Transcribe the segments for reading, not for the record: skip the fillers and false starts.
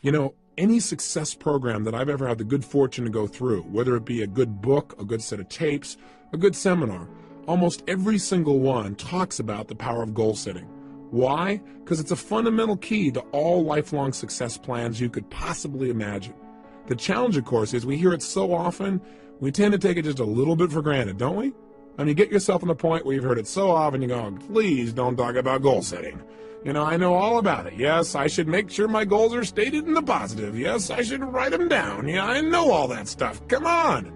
You know, any success program that I've ever had the good fortune to go through, whether it be a good book, a good set of tapes, a good seminar, almost every single one talks about the power of goal setting. Why? Because it's a fundamental key to all lifelong success plans you could possibly imagine. The challenge, of course, is we hear it so often, we tend to take it just a little bit for granted, don't we? I mean, you get yourself on the point where you've heard it so often, you go, please don't talk about goal setting. You know, I know all about it. Yes, I should make sure my goals are stated in the positive. Yes, I should write them down. Yeah, I know all that stuff. Come on.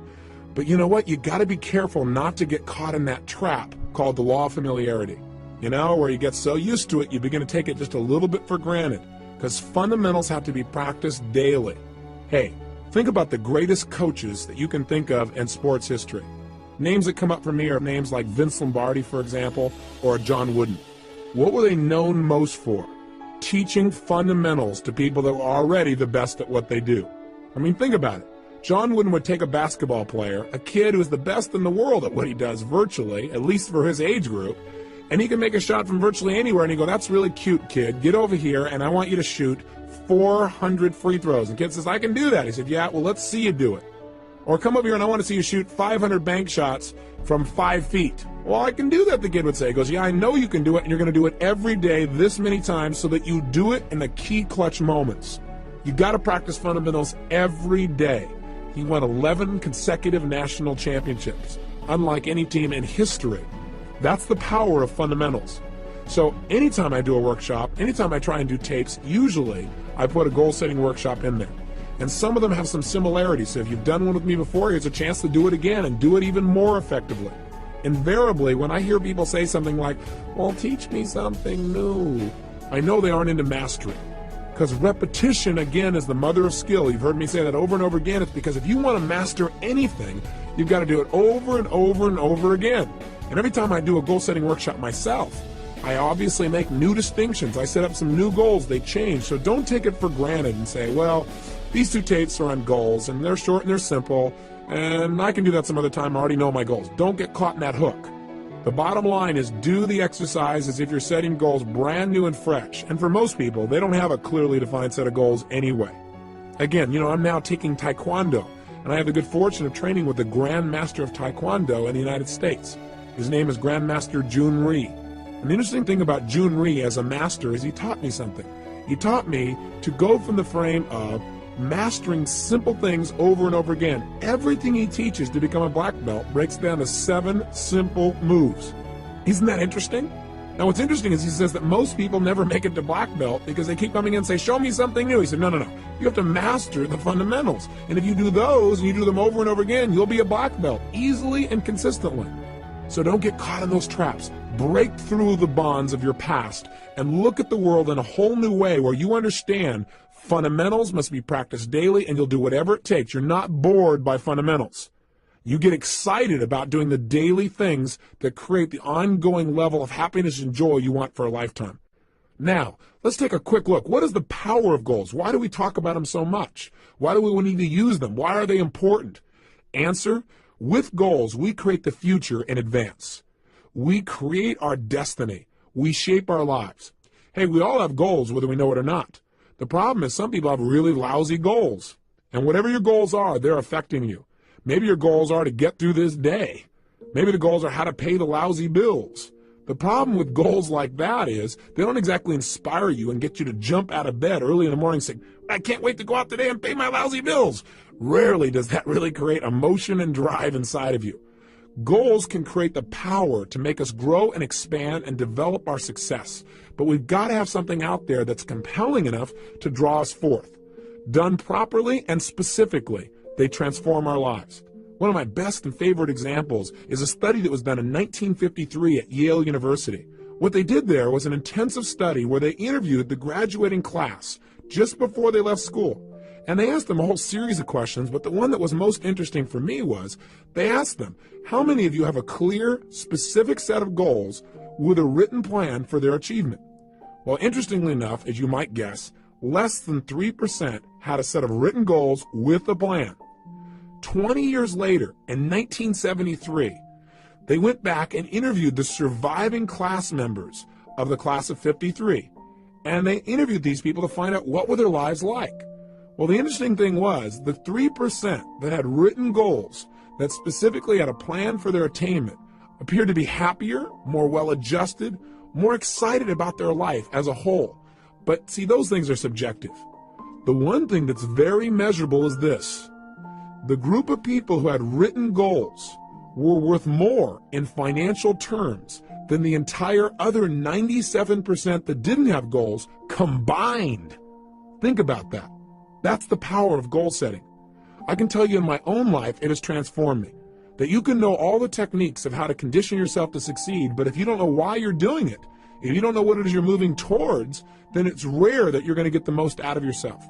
But you know what? You got to be careful not to get caught in that trap called the law of familiarity. You know, where you get so used to it, you begin to take it just a little bit for granted. Because fundamentals have to be practiced daily. Hey, think about the greatest coaches that you can think of in sports history. Names that come up for me are names like Vince Lombardi, for example, or John Wooden. What were they known most for? Teaching fundamentals to people that were already the best at what they do. I mean, think about it. John Wooden would take a basketball player, a kid who's the best in the world at what he does virtually, at least for his age group, and he can make a shot from virtually anywhere, and he'd go, that's really cute, kid. Get over here, and I want you to shoot 400 free throws. And the kid says, I can do that. He said, yeah, well, let's see you do it. Or come over here, and I want to see you shoot 500 bank shots from 5 feet. Well, I can do that, the kid would say. He goes, yeah, I know you can do it, and you're going to do it every day this many times so that you do it in the key clutch moments. You got to practice fundamentals every day. He won 11 consecutive national championships, unlike any team in history. That's the power of fundamentals. So anytime I do a workshop, anytime I try and do tapes, usually I put a goal-setting workshop in there. And some of them have some similarities. So if you've done one with me before, here's a chance to do it again and do it even more effectively. Invariably, when I hear people say something like, well, teach me something new, I know they aren't into mastery. Because repetition, again, is the mother of skill. You've heard me say that over and over again. It's because if you want to master anything, you've got to do it over and over and over again. And every time I do a goal-setting workshop myself, I obviously make new distinctions. I set up some new goals. They change. So don't take it for granted and say, well, these 2 tapes are on goals, and they're short and they're simple, and I can do that some other time. I already know my goals. Don't get caught in that hook. The bottom line is do the exercise as if you're setting goals brand new and fresh. And for most people, they don't have a clearly defined set of goals anyway. Again, you know, I'm now taking Taekwondo, and I have the good fortune of training with the Grand Master of Taekwondo in the United States. His name is Grandmaster Jun Rhee. And the interesting thing about Jun Rhee as a master is he taught me something. He taught me to go from the frame of mastering simple things over and over again. Everything he teaches to become a black belt breaks down to 7 simple moves. Isn't that interesting? Now what's interesting is he says that most people never make it to black belt because they keep coming in and say, show me something new. He said, no. You have to master the fundamentals. And if you do those and you do them over and over again, you'll be a black belt easily and consistently. So don't get caught in those traps. Break through the bonds of your past and look at the world in a whole new way where you understand fundamentals must be practiced daily, and you'll do whatever it takes. You're not bored by fundamentals. You get excited about doing the daily things that create the ongoing level of happiness and joy you want for a lifetime. Now, let's take a quick look. What is the power of goals? Why do we talk about them so much? Why do we need to use them? Why are they important? Answer, with goals, we create the future in advance. We create our destiny. We shape our lives. Hey, we all have goals, whether we know it or not. The problem is some people have really lousy goals. And whatever your goals are, they're affecting you. Maybe your goals are to get through this day. Maybe the goals are how to pay the lousy bills. The problem with goals like that is they don't exactly inspire you and get you to jump out of bed early in the morning saying, I can't wait to go out today and pay my lousy bills. Rarely does that really create emotion and drive inside of you. Goals can create the power to make us grow and expand and develop our success. But we've got to have something out there that's compelling enough to draw us forth. Done properly and specifically, they transform our lives. One of my best and favorite examples is a study that was done in 1953 at Yale University. What they did there was an intensive study where they interviewed the graduating class just before they left school. And they asked them a whole series of questions, but the one that was most interesting for me was they asked them, how many of you have a clear, specific set of goals with a written plan for their achievement? Well, interestingly enough, as you might guess, less than 3% had a set of written goals with a plan. 20 years later, in 1973, they went back and interviewed the surviving class members of the class of 53. And they interviewed these people to find out what were their lives like. Well, the interesting thing was the 3% that had written goals that specifically had a plan for their attainment appeared to be happier, more well-adjusted, more excited about their life as a whole. But see, those things are subjective. The one thing that's very measurable is this. The group of people who had written goals were worth more in financial terms than the entire other 97% that didn't have goals combined. Think about that. That's the power of goal setting. I can tell you in my own life, it has transformed me. That you can know all the techniques of how to condition yourself to succeed, but if you don't know why you're doing it, if you don't know what it is you're moving towards, then it's rare that you're going to get the most out of yourself.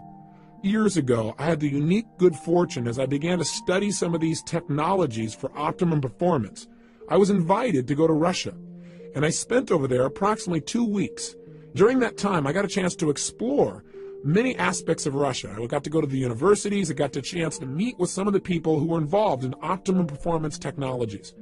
Years ago, I had the unique good fortune as I began to study some of these technologies for optimum performance. I was invited to go to Russia, and I spent over there approximately 2 weeks. During that time, I got a chance to explore many aspects of Russia. I got to go to the universities. I got a chance to meet with some of the people who were involved in optimum performance technologies.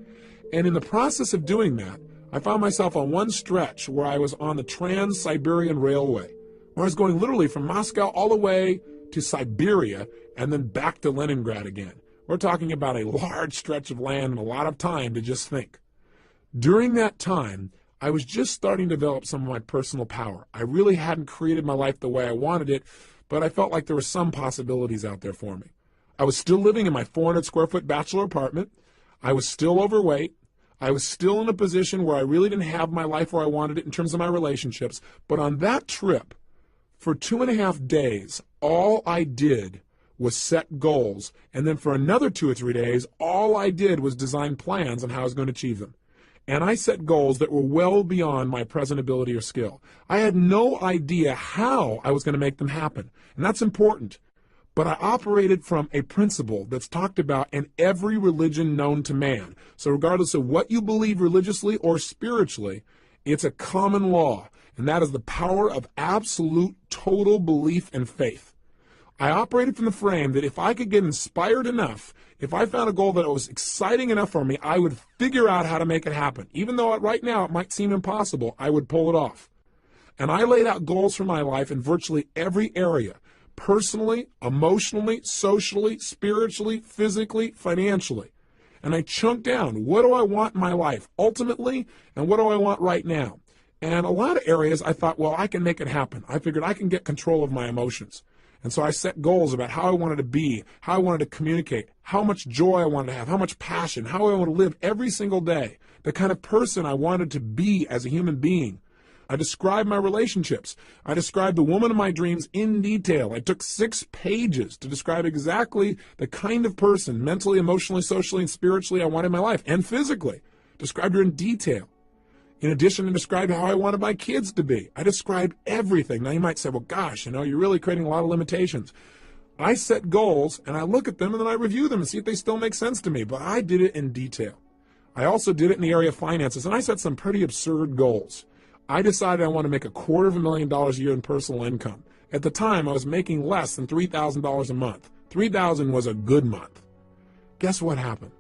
And in the process of doing that, I found myself on one stretch where I was on the Trans-Siberian Railway, where I was going literally from Moscow all the way to Siberia and then back to Leningrad again. We're talking about a large stretch of land and a lot of time to just think. During that time, I was just starting to develop some of my personal power. I really hadn't created my life the way I wanted it, but I felt like there were some possibilities out there for me. I was still living in my 400 square foot bachelor apartment. I was still overweight. I was still in a position where I really didn't have my life where I wanted it in terms of my relationships. But on that trip, for 2.5 days, all I did was set goals. And then for another 2 or 3 days, all I did was design plans on how I was going to achieve them. And I set goals that were well beyond my present ability or skill. I had no idea how I was going to make them happen. And that's important. But I operated from a principle that's talked about in every religion known to man. So regardless of what you believe religiously or spiritually, it's a common law. And that is the power of absolute total belief and faith. I operated from the frame that if I could get inspired enough, if I found a goal that was exciting enough for me, I would figure out how to make it happen. Even though right now it might seem impossible, I would pull it off. And I laid out goals for my life in virtually every area, personally, emotionally, socially, spiritually, physically, financially. And I chunked down, what do I want in my life ultimately, and what do I want right now? And a lot of areas I thought, well, I can make it happen. I figured I can get control of my emotions. And so I set goals about how I wanted to be, how I wanted to communicate, how much joy I wanted to have, how much passion, how I want to live every single day, the kind of person I wanted to be as a human being. I described my relationships. I described the woman of my dreams in detail. I took 6 pages to describe exactly the kind of person, mentally, emotionally, socially, and spiritually I wanted in my life, and physically. Described her in detail. In addition, I described how I wanted my kids to be. I described everything. Now you might say, well, gosh, you're really creating a lot of limitations. I set goals, and I look at them, and then I review them and see if they still make sense to me. But I did it in detail. I also did it in the area of finances, and I set some pretty absurd goals. I decided I want to make $250,000 a year in personal income. At the time, I was making less than $3,000 a month. $3,000 was a good month. Guess what happened?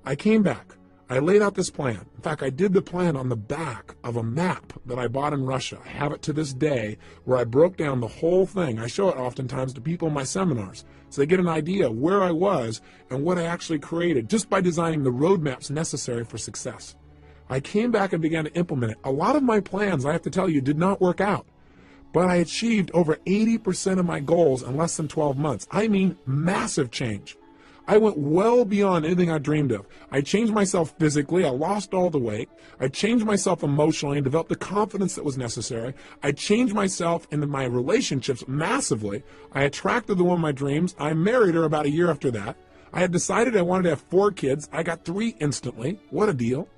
I came back. I laid out this plan. In fact, I did the plan on the back of a map that I bought in Russia. I have it to this day where I broke down the whole thing. I show it oftentimes to people in my seminars so they get an idea of where I was and what I actually created just by designing the roadmaps necessary for success. I came back and began to implement it. A lot of my plans, I have to tell you, did not work out. But I achieved over 80% of my goals in less than 12 months. I mean, massive change. I went well beyond anything I dreamed of. I changed myself physically. I lost all the weight. I changed myself emotionally and developed the confidence that was necessary. I changed myself into my relationships massively. I attracted the woman of my dreams. I married her about a year after that. I had decided I wanted to have 4 kids. I got 3 instantly. What a deal.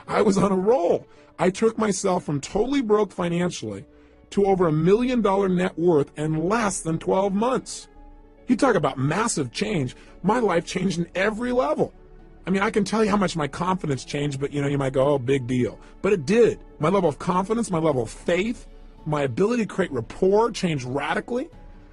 I was on a roll. I took myself from totally broke financially to over $1 million net worth in less than 12 months. You talk about massive change. My life changed in every level. I mean, I can tell you how much my confidence changed, but you might go, oh, big deal. But it did. My level of confidence, my level of faith, my ability to create rapport changed radically.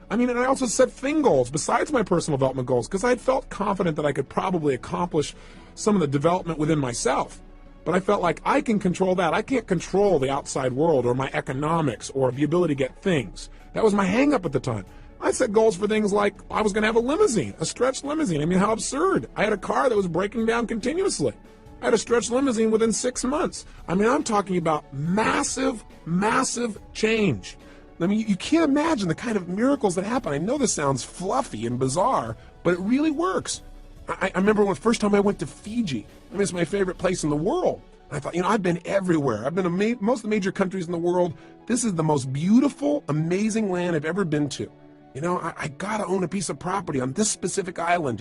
I mean, and I also set thing goals besides my personal development goals because I had felt confident that I could probably accomplish some of the development within myself. But I felt like I can control that. I can't control the outside world or my economics or the ability to get things. That was my hang up at the time. I set goals for things like I was going to have a limousine, a stretched limousine. I mean, how absurd. I had a car that was breaking down continuously. I had a stretched limousine within 6 months. I mean, I'm talking about massive, massive change. I mean, you can't imagine the kind of miracles that happen. I know this sounds fluffy and bizarre, but it really works. I remember the first time I went to Fiji. I mean, it's my favorite place in the world. I thought, I've been everywhere. I've been to most of the major countries in the world. This is the most beautiful, amazing land I've ever been to. I gotta own a piece of property on this specific island.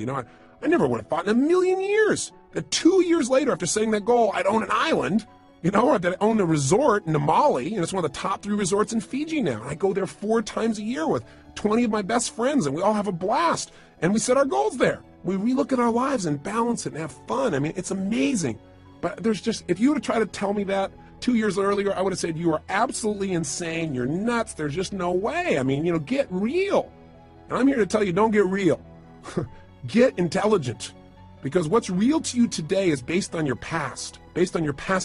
I never would have thought in a million years that 2 years later, after setting that goal, I'd own an island, or that I own a resort in Namali. It's one of the top 3 resorts in Fiji now. I go there 4 times a year with 20 of my best friends, and we all have a blast. And we set our goals there. We relook at our lives and balance it and have fun. I mean, it's amazing. But if you would have tried to tell me that 2 years earlier, I would have said, you are absolutely insane. You're nuts. There's just no way. I mean, get real. And I'm here to tell you, don't get real. Get intelligent. Because what's real to you today is based on your past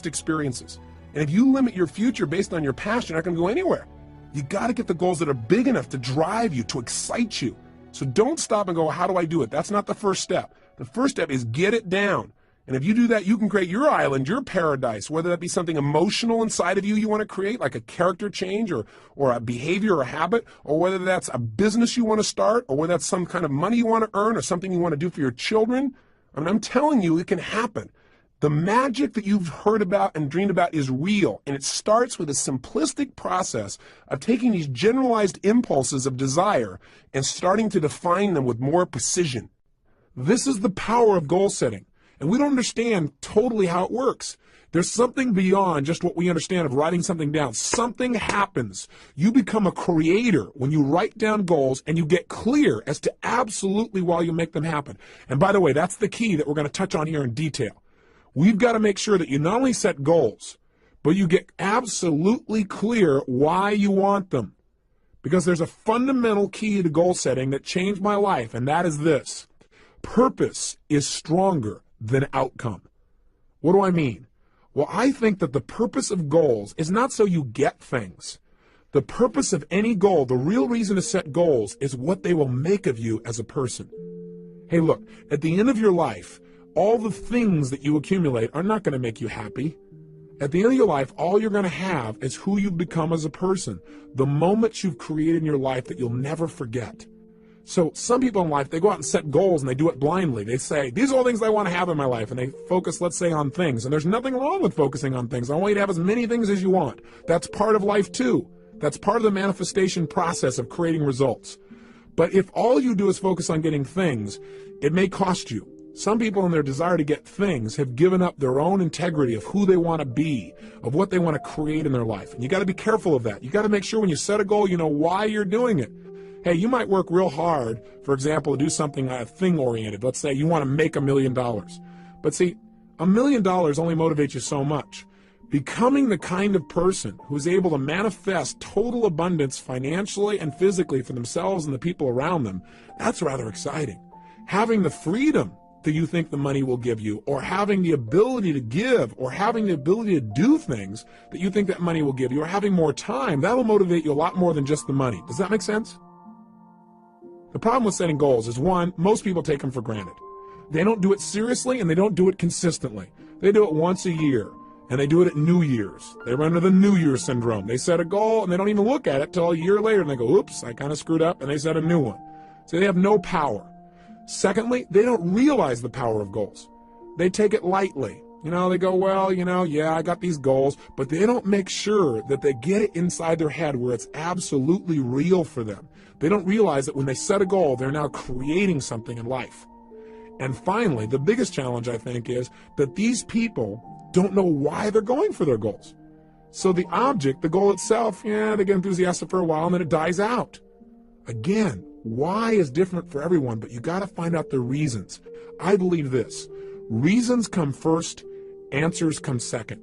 experiences. And if you limit your future based on your past, you're not going to go anywhere. You got to get the goals that are big enough to drive you, to excite you. So don't stop and go, how do I do it? That's not the first step. The first step is get it down. And if you do that, you can create your island, your paradise, whether that be something emotional inside of you want to create, like a character change or a behavior or a habit, or whether that's a business you want to start, or whether that's some kind of money you want to earn or something you want to do for your children. I mean, I'm telling you, it can happen. The magic that you've heard about and dreamed about is real, and it starts with a simplistic process of taking these generalized impulses of desire and starting to define them with more precision. This is the power of goal setting. And we don't understand totally how it works. There's something beyond just what we understand of writing something down. Something happens. You become a creator when you write down goals and you get clear as to absolutely why you make them happen. And by the way, that's the key that we're going to touch on here in detail. We've got to make sure that you not only set goals, but you get absolutely clear why you want them. Because there's a fundamental key to goal setting that changed my life, and that is this. Purpose is stronger than outcome. What do I mean? Well, I think that the purpose of goals is not so you get things. The purpose of any goal, the real reason to set goals, is what they will make of you as a person. Hey, look, at the end of your life, all the things that you accumulate are not going to make you happy. At the end of your life, all you're going to have is who you've become as a person, the moments you've created in your life that you'll never forget. So some people in life, they go out and set goals and they do it blindly. They say, these are all things I want to have in my life. And they focus, let's say, on things. And there's nothing wrong with focusing on things. I want you to have as many things as you want. That's part of life too. That's part of the manifestation process of creating results. But if all you do is focus on getting things, it may cost you. Some people in their desire to get things have given up their own integrity of who they want to be, of what they want to create in their life. And you got to be careful of that. You got to make sure when you set a goal, you know why you're doing it. Hey, you might work real hard, for example, to do something thing-oriented. Let's say you want to make $1 million. But see, $1 million only motivates you so much. Becoming the kind of person who's able to manifest total abundance financially and physically for themselves and the people around them, that's rather exciting. Having the freedom that you think the money will give you, or having the ability to give, or having the ability to do things that you think that money will give you, or having more time, that'll motivate you a lot more than just the money. Does that make sense? The problem with setting goals is, one, most people take them for granted. They don't do it seriously and they don't do it consistently. They do it once a year, and they do it at New Year's. They run into the New Year syndrome. They set a goal and they don't even look at it till a year later and they go, oops, I kind of screwed up, and they set a new one. So they have no power. Secondly, they don't realize the power of goals. They take it lightly. They go, well, yeah, I got these goals, but they don't make sure that they get it inside their head where it's absolutely real for them. They don't realize that when they set a goal, they're now creating something in life. And finally, the biggest challenge, I think, is that these people don't know why they're going for their goals. So the object, the goal itself, yeah, they get enthusiastic for a while and then it dies out. Again, why is different for everyone, but you got to find out the reasons. I believe this. Reasons come first, answers come second.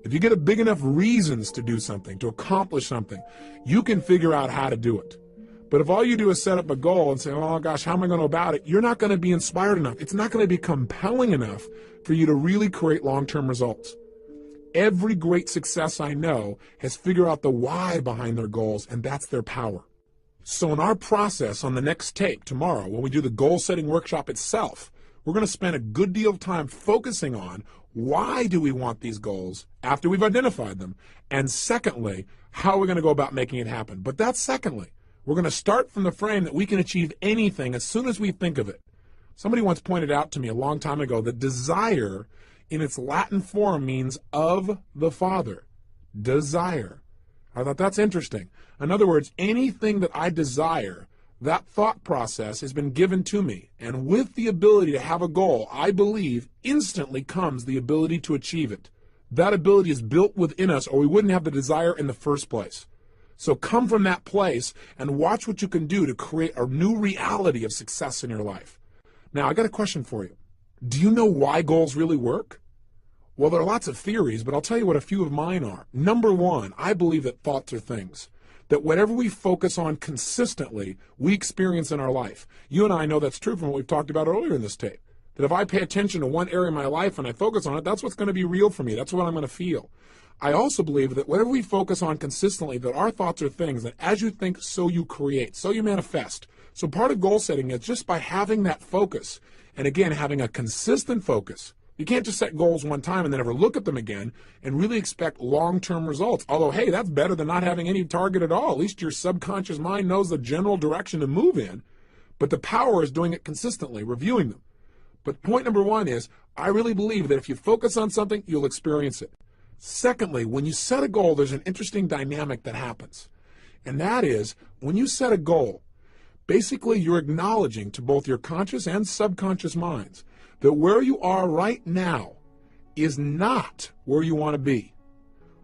If you get a big enough reasons to do something, to accomplish something, you can figure out how to do it. But if all you do is set up a goal and say, oh gosh, how am I going to go about it? You're not going to be inspired enough. It's not going to be compelling enough for you to really create long-term results. Every great success I know has figured out the why behind their goals, and that's their power. So in our process on the next tape tomorrow, when we do the goal setting workshop itself, we're going to spend a good deal of time focusing on why do we want these goals after we've identified them, and secondly, how are we going to go about making it happen. But that's secondly. We're going to start from the frame that we can achieve anything as soon as we think of it. Somebody once pointed out to me a long time ago that desire in its Latin form means of the Father. Desire. I thought that's interesting. In other words, anything that I desire, that thought process has been given to me. And with the ability to have a goal, I believe instantly comes the ability to achieve it. That ability is built within us, or we wouldn't have the desire in the first place. So come from that place and watch what you can do to create a new reality of success in your life. Now, I got a question for you. Do you know why goals really work? Well, there are lots of theories, but I'll tell you what a few of mine are. Number one, I believe that thoughts are things. That whatever we focus on consistently, we experience in our life. You and I know that's true from what we've talked about earlier in this tape. That if I pay attention to one area of my life and I focus on it, that's what's going to be real for me. That's what I'm going to feel. I also believe that whatever we focus on consistently, that our thoughts are things, that as you think, so you create, so you manifest. So part of goal setting is just by having that focus, and again, having a consistent focus. You can't just set goals one time and then never look at them again and really expect long-term results. Although, hey, that's better than not having any target at all. At least your subconscious mind knows the general direction to move in. But the power is doing it consistently, reviewing them. But point number one is, I really believe that if you focus on something, you'll experience it. Secondly, when you set a goal, there's an interesting dynamic that happens. And that is, when you set a goal, basically you're acknowledging to both your conscious and subconscious minds that where you are right now is not where you want to be,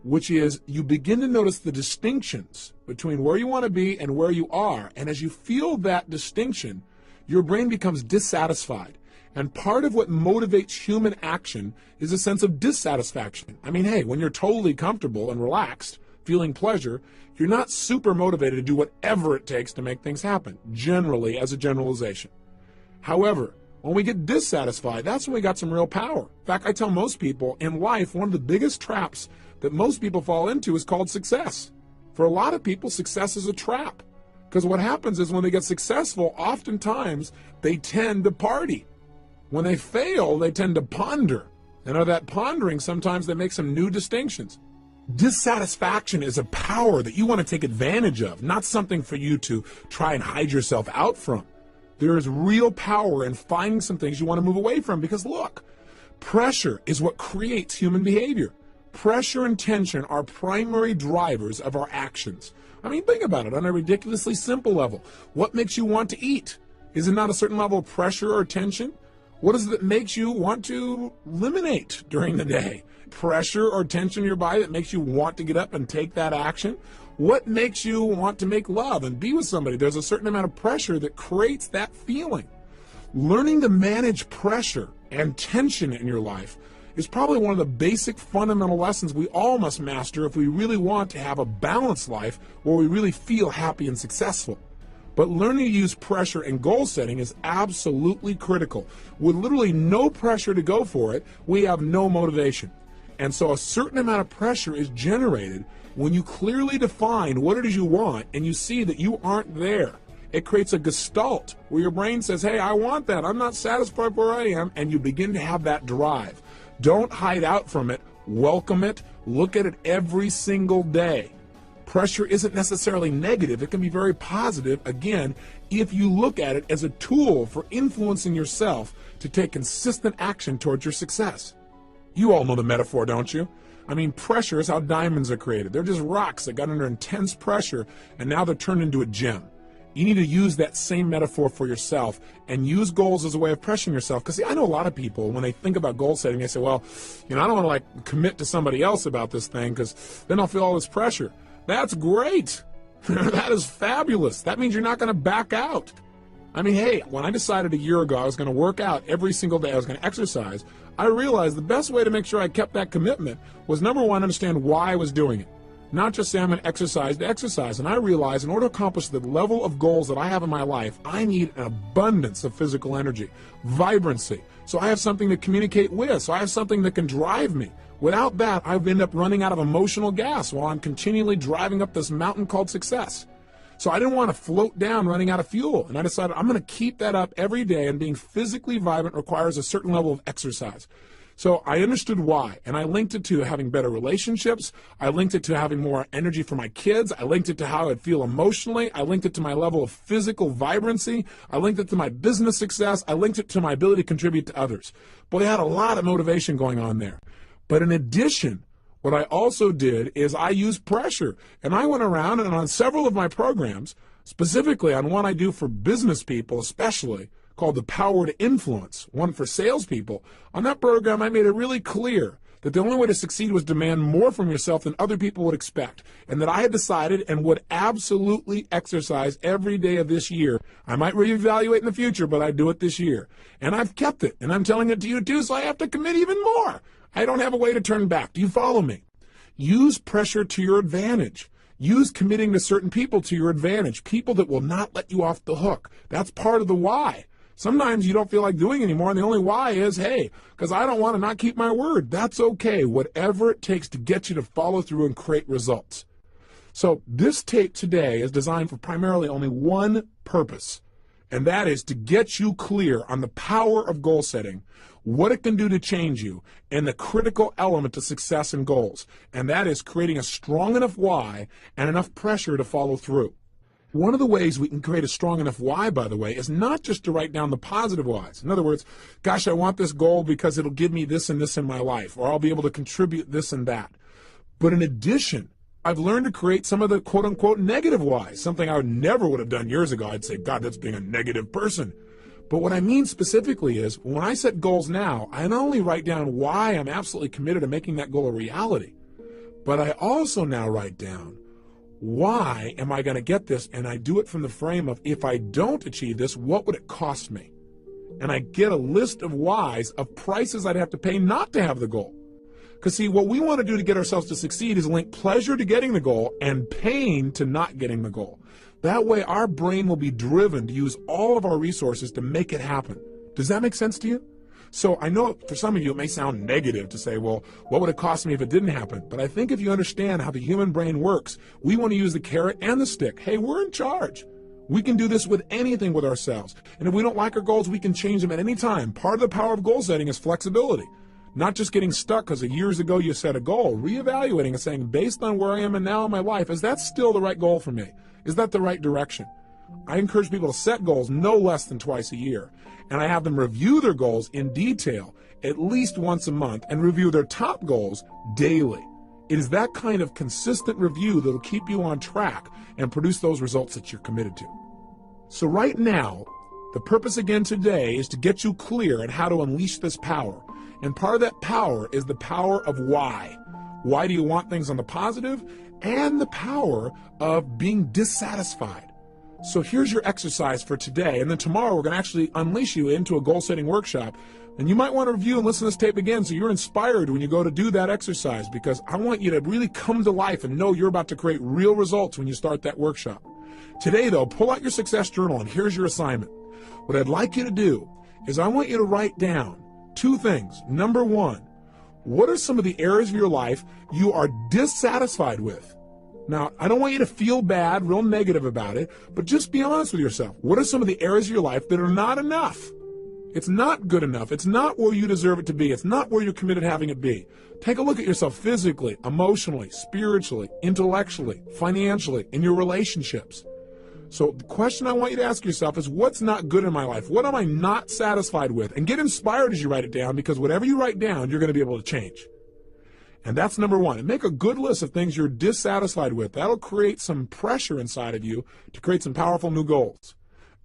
which is you begin to notice the distinctions between where you want to be and where you are. And as you feel that distinction, your brain becomes dissatisfied. And part of what motivates human action is a sense of dissatisfaction. I mean, hey, when you're totally comfortable and relaxed, feeling pleasure, you're not super motivated to do whatever it takes to make things happen, generally as a generalization. However, when we get dissatisfied, that's when we got some real power. In fact, I tell most people in life, one of the biggest traps that most people fall into is called success. For a lot of people, success is a trap. Because what happens is when they get successful, oftentimes they tend to party. When they fail, they tend to ponder. And out of that pondering, sometimes they make some new distinctions. Dissatisfaction is a power that you want to take advantage of, not something for you to try and hide yourself out from. There is real power in finding some things you want to move away from, because look, pressure is what creates human behavior. Pressure and tension are primary drivers of our actions. I mean, think about it on a ridiculously simple level. What makes you want to eat? Is it not a certain level of pressure or tension? What is it that makes you want to eliminate during the day? Pressure or tension in your body that makes you want to get up and take that action? What makes you want to make love and be with somebody? There's a certain amount of pressure that creates that feeling. Learning to manage pressure and tension in your life is probably one of the basic fundamental lessons we all must master if we really want to have a balanced life where we really feel happy and successful. But learning to use pressure and goal setting is absolutely critical. With literally no pressure to go for it, we have no motivation. And so a certain amount of pressure is generated when you clearly define what it is you want and you see that you aren't there. It creates a gestalt where your brain says, hey, I want that. I'm not satisfied where I am. And you begin to have that drive. Don't hide out from it. Welcome it. Look at it every single day. Pressure isn't necessarily negative. It can be very positive, again, if you look at it as a tool for influencing yourself to take consistent action towards your success. You all know the metaphor, don't you? I mean, pressure is how diamonds are created. They're just rocks that got under intense pressure, and now they're turned into a gem. You need to use that same metaphor for yourself and use goals as a way of pressuring yourself. Because, see, I know a lot of people, when they think about goal setting, they say, well, I don't want to, commit to somebody else about this thing because then I'll feel all this pressure. That's great. That is fabulous. That means you're not going to back out. I mean, hey, when I decided a year ago I was going to work out every single day, I was going to exercise, I realized the best way to make sure I kept that commitment was, number one, understand why I was doing it. Not just say I'm going to exercise. And I realized in order to accomplish the level of goals that I have in my life, I need an abundance of physical energy, vibrancy. So I have something to communicate with. So I have something that can drive me. Without that, I end up running out of emotional gas while I'm continually driving up this mountain called success. So I didn't want to float down running out of fuel. And I decided I'm going to keep that up every day, and being physically vibrant requires a certain level of exercise. So I understood why, and I linked it to having better relationships. I linked it to having more energy for my kids. I linked it to how I'd feel emotionally. I linked it to my level of physical vibrancy. I linked it to my business success. I linked it to my ability to contribute to others. Boy, I had a lot of motivation going on there. But in addition, what I also did is I used pressure, and I went around and on several of my programs, specifically on one I do for business people especially, called The Power to Influence, one for salespeople. On that program, I made it really clear that the only way to succeed was demand more from yourself than other people would expect, and that I had decided and would absolutely exercise every day of this year. I might reevaluate in the future, but I'd do it this year. And I've kept it, and I'm telling it to you too, so I have to commit even more. I don't have a way to turn back. Do you follow me? Use pressure to your advantage. Use committing to certain people to your advantage, people that will not let you off the hook. That's part of the why. Sometimes you don't feel like doing anymore, and the only why is, hey, because I don't want to not keep my word. That's okay, whatever it takes to get you to follow through and create results. So this tape today is designed for primarily only one purpose, and that is to get you clear on the power of goal setting, what it can do to change you, and the critical element to success and goals, and that is creating a strong enough why and enough pressure to follow through. One of the ways we can create a strong enough why, by the way, is not just to write down the positive whys. In other words, gosh, I want this goal because it'll give me this and this in my life, or I'll be able to contribute this and that. But in addition, I've learned to create some of the quote-unquote negative whys, something I never would have done years ago. I'd say, God, that's being a negative person. But what I mean specifically is, when I set goals now, I not only write down why I'm absolutely committed to making that goal a reality, but I also now write down, why am I going to get this? And I do it from the frame of, if I don't achieve this, what would it cost me? And I get a list of whys, of prices I'd have to pay not to have the goal. Because see, what we want to do to get ourselves to succeed is link pleasure to getting the goal and pain to not getting the goal. That way our brain will be driven to use all of our resources to make it happen. Does that make sense to you? So I know for some of you it may sound negative to say, well, what would it cost me if it didn't happen? But I think if you understand how the human brain works, we want to use the carrot and the stick. Hey, we're in charge. We can do this with anything with ourselves. And if we don't like our goals, we can change them at any time. Part of the power of goal setting is flexibility. Not just getting stuck because years ago you set a goal, reevaluating and saying, based on where I am and now in my life, is that still the right goal for me? Is that the right direction? I encourage people to set goals no less than twice a year. And I have them review their goals in detail at least once a month and review their top goals daily. It is that kind of consistent review that will keep you on track and produce those results that you're committed to. So right now, the purpose again today is to get you clear on how to unleash this power. And part of that power is the power of why. Why do you want things on the positive? And the power of being dissatisfied. So here's your exercise for today, and then tomorrow we're going to actually unleash you into a goal-setting workshop. And you might want to review and listen to this tape again so you're inspired when you go to do that exercise, because I want you to really come to life and know you're about to create real results when you start that workshop. Today, though, pull out your success journal, and here's your assignment. What I'd like you to do is I want you to write down two things. Number one, what are some of the areas of your life you are dissatisfied with? Now, I don't want you to feel bad, real negative about it, but just be honest with yourself. What are some of the areas of your life that are not enough? It's not good enough. It's not where you deserve it to be. It's not where you're committed to having it be. Take a look at yourself physically, emotionally, spiritually, intellectually, financially, in your relationships. So the question I want you to ask yourself is, what's not good in my life? What am I not satisfied with? And get inspired as you write it down, because whatever you write down, you're going to be able to change. And that's number one. And make a good list of things you're dissatisfied with. That'll create some pressure inside of you to create some powerful new goals.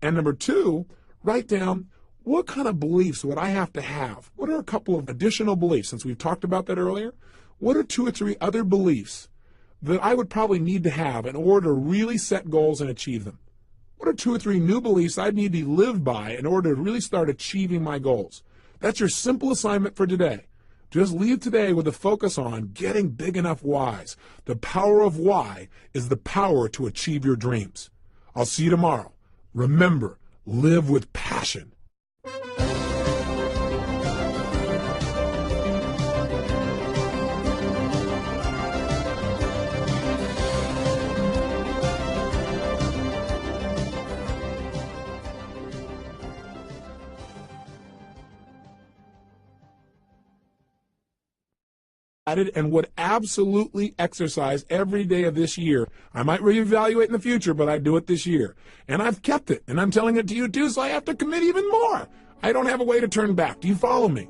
And number two, write down, what kind of beliefs would I have to have? What are a couple of additional beliefs, since we've talked about that earlier? What are 2 or 3 other beliefs that I would probably need to have in order to really set goals and achieve them? What are 2 or 3 new beliefs I'd need to live by in order to really start achieving my goals? That's your simple assignment for today. Just leave today with a focus on getting big enough whys. The power of why is the power to achieve your dreams. I'll see you tomorrow. Remember, live with passion. at it and would absolutely exercise every day of this year. I might reevaluate in the future, but I do it this year. And I've kept it, and I'm telling it to you too, so I have to commit even more. I don't have a way to turn back. Do you follow me?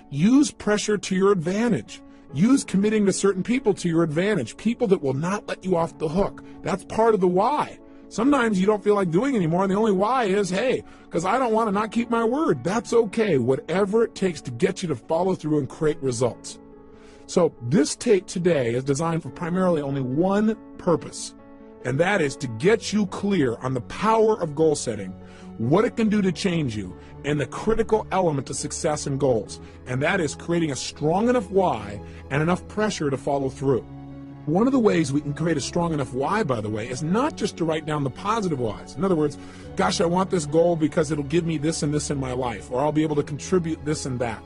Use pressure to your advantage. Use committing to certain people to your advantage, people that will not let you off the hook. That's part of the why. Sometimes you don't feel like doing anymore, and the only why is, hey, because I don't want to not keep my word. That's okay, whatever it takes to get you to follow through and create results. So this tape today is designed for primarily only one purpose, and that is to get you clear on the power of goal setting, what it can do to change you, and the critical element to success and goals, and that is creating a strong enough why and enough pressure to follow through. One of the ways we can create a strong enough why, by the way, is not just to write down the positive whys. In other words, gosh, I want this goal because it'll give me this and this in my life, or I'll be able to contribute this and that.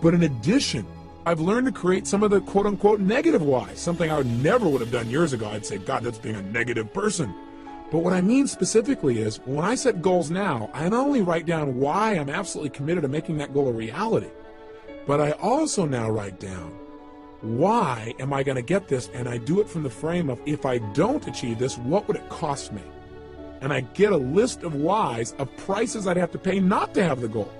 But in addition, I've learned to create some of the quote-unquote negative whys, something I never would have done years ago. I'd say, God, that's being a negative person. But what I mean specifically is, when I set goals now, I not only write down why I'm absolutely committed to making that goal a reality, but I also now write down, why am I going to get this? And I do it from the frame of, if I don't achieve this, what would it cost me? And I get a list of whys, of prices I'd have to pay not to have the goal.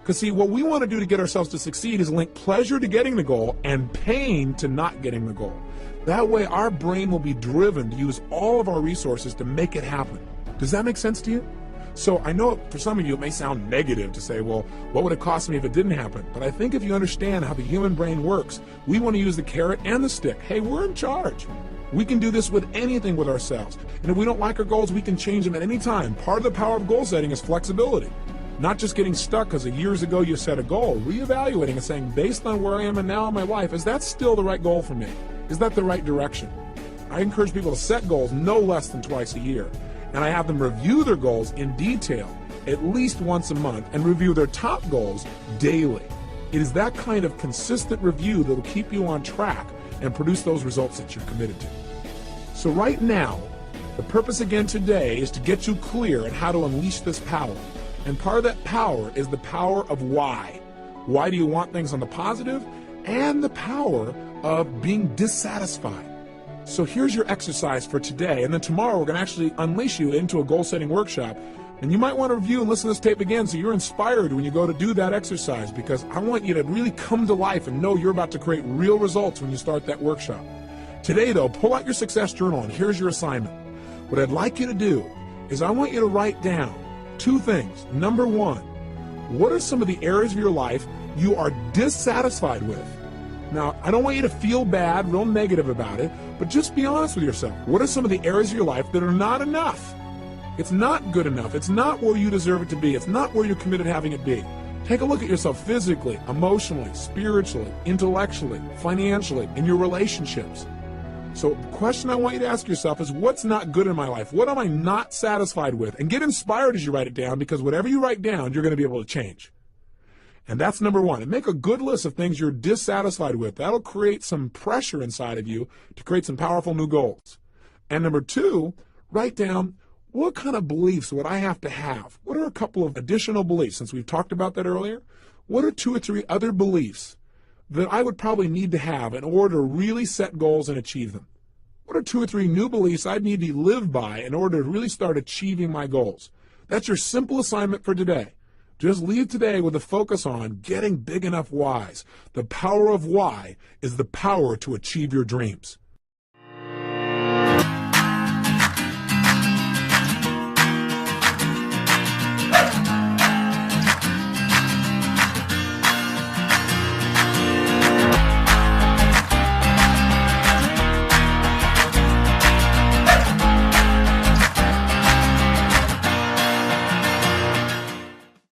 Because see, what we want to do to get ourselves to succeed is link pleasure to getting the goal and pain to not getting the goal. That way our brain will be driven to use all of our resources to make it happen. Does that make sense to you? So I know for some of you it may sound negative to say, well, what would it cost me if it didn't happen? But I think if you understand how the human brain works, we want to use the carrot and the stick. Hey, we're in charge. We can do this with anything with ourselves. And if we don't like our goals, we can change them at any time. Part of the power of goal setting is flexibility. Not just getting stuck because years ago you set a goal, reevaluating and saying, based on where I am and now in my life, is that still the right goal for me? Is that the right direction? I encourage people to set goals no less than twice a year. And I have them review their goals in detail at least once a month and review their top goals daily. It is that kind of consistent review that will keep you on track and produce those results that you're committed to. So right now, the purpose again today is to get you clear on how to unleash this power. And part of that power is the power of why. Why do you want things on the positive? And the power of being dissatisfied. So here's your exercise for today, and then tomorrow we're going to actually unleash you into a goal-setting workshop. And you might want to review and listen to this tape again so you're inspired when you go to do that exercise, because I want you to really come to life and know you're about to create real results when you start that workshop. Today, though, pull out your success journal, and here's your assignment. What I'd like you to do is I want you to write down two things. Number one, what are some of the areas of your life you are dissatisfied with? Now, I don't want you to feel bad, real negative about it, but just be honest with yourself. What are some of the areas of your life that are not enough? It's not good enough. It's not where you deserve it to be. It's not where you're committed to having it be. Take a look at yourself physically, emotionally, spiritually, intellectually, financially, in your relationships. So the question I want you to ask yourself is, what's not good in my life? What am I not satisfied with? And get inspired as you write it down, because whatever you write down, you're going to be able to change. And that's number one. And make a good list of things you're dissatisfied with. That'll create some pressure inside of you to create some powerful new goals. And number two, write down, what kind of beliefs would I have to have? What are a couple of additional beliefs, since we've talked about that earlier? What are 2 or 3 other beliefs that I would probably need to have in order to really set goals and achieve them? What are 2 or 3 new beliefs I'd need to live by in order to really start achieving my goals? That's your simple assignment for today. Just leave today with a focus on getting big enough whys. The power of why is the power to achieve your dreams.